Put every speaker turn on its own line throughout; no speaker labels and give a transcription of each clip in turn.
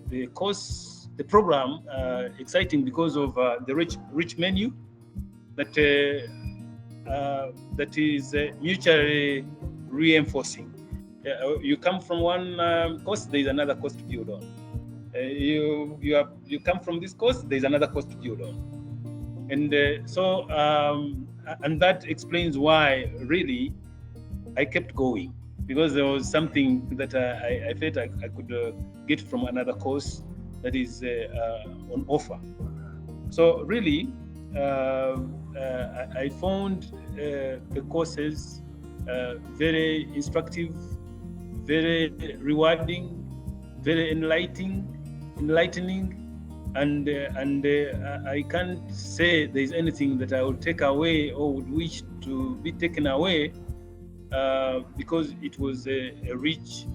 the program exciting because of the rich menu that is mutually reinforcing. You come from one course, there is another course to build on. You come from this course, there is another course to build on, and and that explains why really I kept going, because there was something that I felt I could get from another course that is on offer. So really, I found the courses very instructive, very rewarding, very enlightening, and I can't say there is anything that I would take away or would wish to be taken away, because it was a rich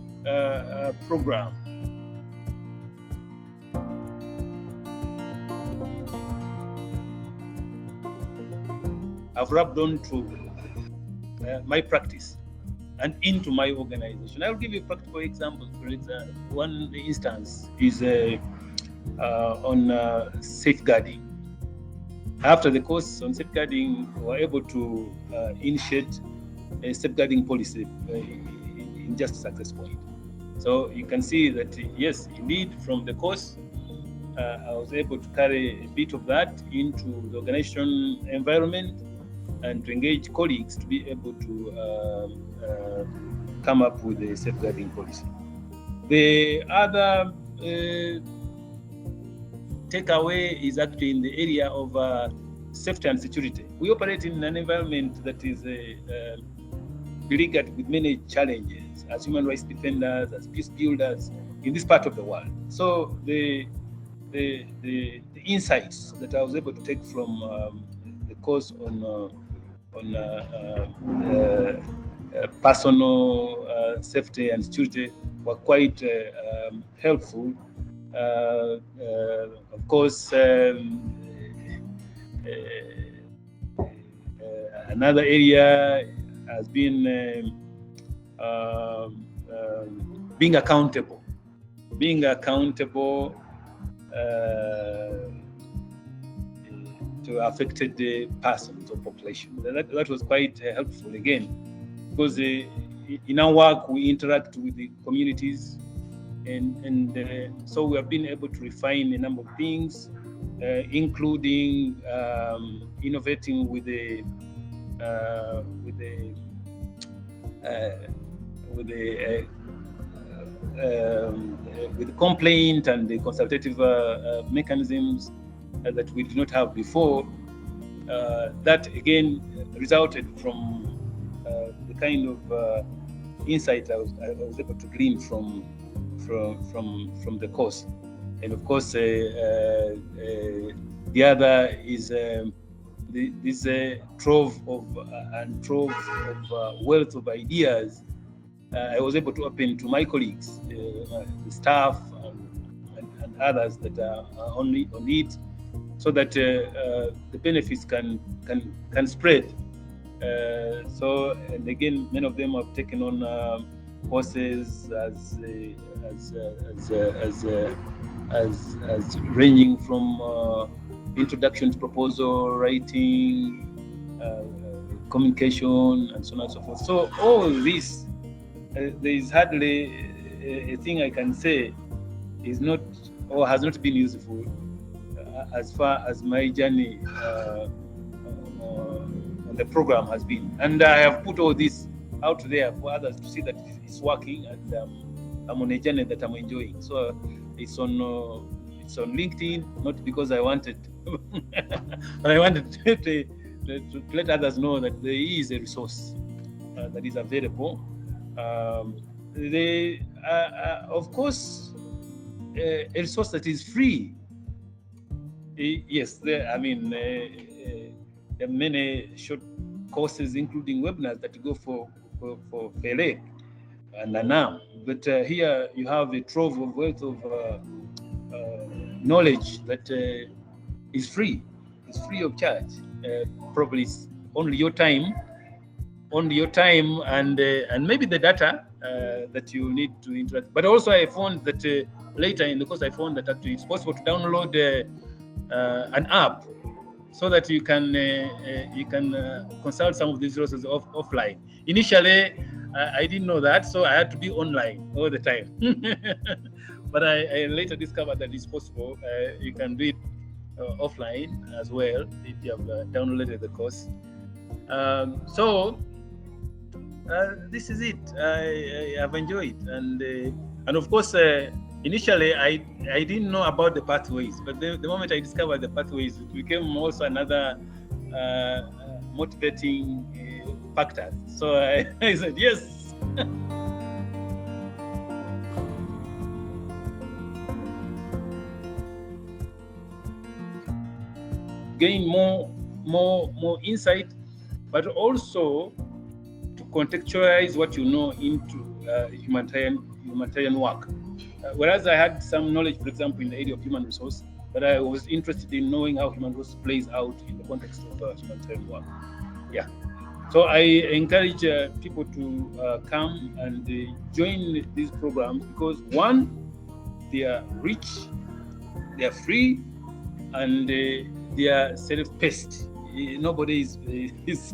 program. I've rubbed on to my practice and into my organization. I'll give you a practical example. For example, one instance is on safeguarding. After the course on safeguarding, we were able to initiate a safeguarding policy in just access point. So you can see that, yes, indeed, from the course, I was able to carry a bit of that into the organization environment and to engage colleagues to be able to come up with a safeguarding policy. The other takeaway is actually in the area of safety and security. We operate in an environment that is beleaguered with many challenges as human rights defenders, as peace builders in this part of the world. So the insights that I was able to take from the course on personal safety and security were quite helpful. Of course, another area has been being accountable to affected persons or population. That was quite helpful again, because in our work we interact with the communities, and so we have been able to refine a number of things, including innovating with the complaint and the consultative mechanisms that we did not have before. That again resulted from the kind of insight I was able to glean from the course. And of course, the other is this trove of wealth of ideas I was able to open to my colleagues, the staff, and others that are on it, so that the benefits can spread. So, and again, many of them have taken on courses as ranging from introduction to proposal writing, communication, and so on and so forth. So all this, there is hardly a thing I can say is not or has not been useful as far as my journey on the program has been. And I have put all this out there for others to see that it's working, and I'm on a journey that I'm enjoying. So it's on LinkedIn, not because I wanted, but I wanted to let others know that there is a resource that is available. Of course, a resource that is free. Yes, there are many short courses, including webinars that go for Fele and Anam. But here you have a trove of wealth of knowledge that is free. It's free of charge. Probably it's only your time on your time and maybe the data that you need to interact. But also I found that later in the course I found that actually it's possible to download an app so that you can consult some of these resources offline. Initially, I didn't know that, so I had to be online all the time. But I later discovered that it's possible. You can do it offline as well if you have downloaded the course. So this is it. I have enjoyed, and of course, initially I didn't know about the pathways, but the moment I discovered the pathways, it became also another motivating factor. So I said yes. Gain more insight, but also to contextualize what you know into humanitarian work. Whereas I had some knowledge, for example, in the area of human resource, but I was interested in knowing how human resource plays out in the context of humanitarian work. Yeah. So I encourage people to come and join these programs because one, they are rich, they are free, and they are self-paced. Nobody is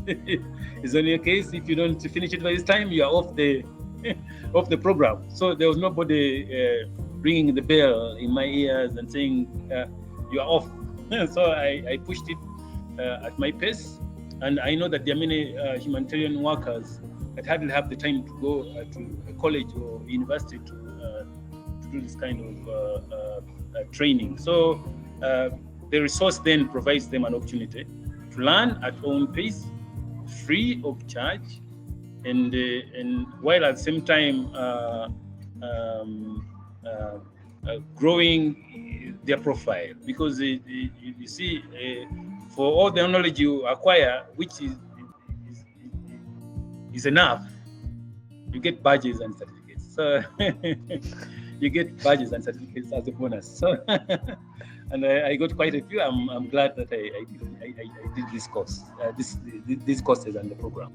on your case. If you don't finish it by this time, you are off the program. So there was nobody ringing the bell in my ears and saying you are off. So I pushed it at my pace, and I know that there are many humanitarian workers that hardly have the time to go to a college or university to do this kind of training. So the resource then provides them an opportunity to learn at own pace, free of charge, and while at the same time growing their profile, because you see, for all the knowledge you acquire, which is enough, you get badges and certificates. So you get badges and certificates as a bonus. So and I got quite a few. I'm glad that I did this course, these courses and the program.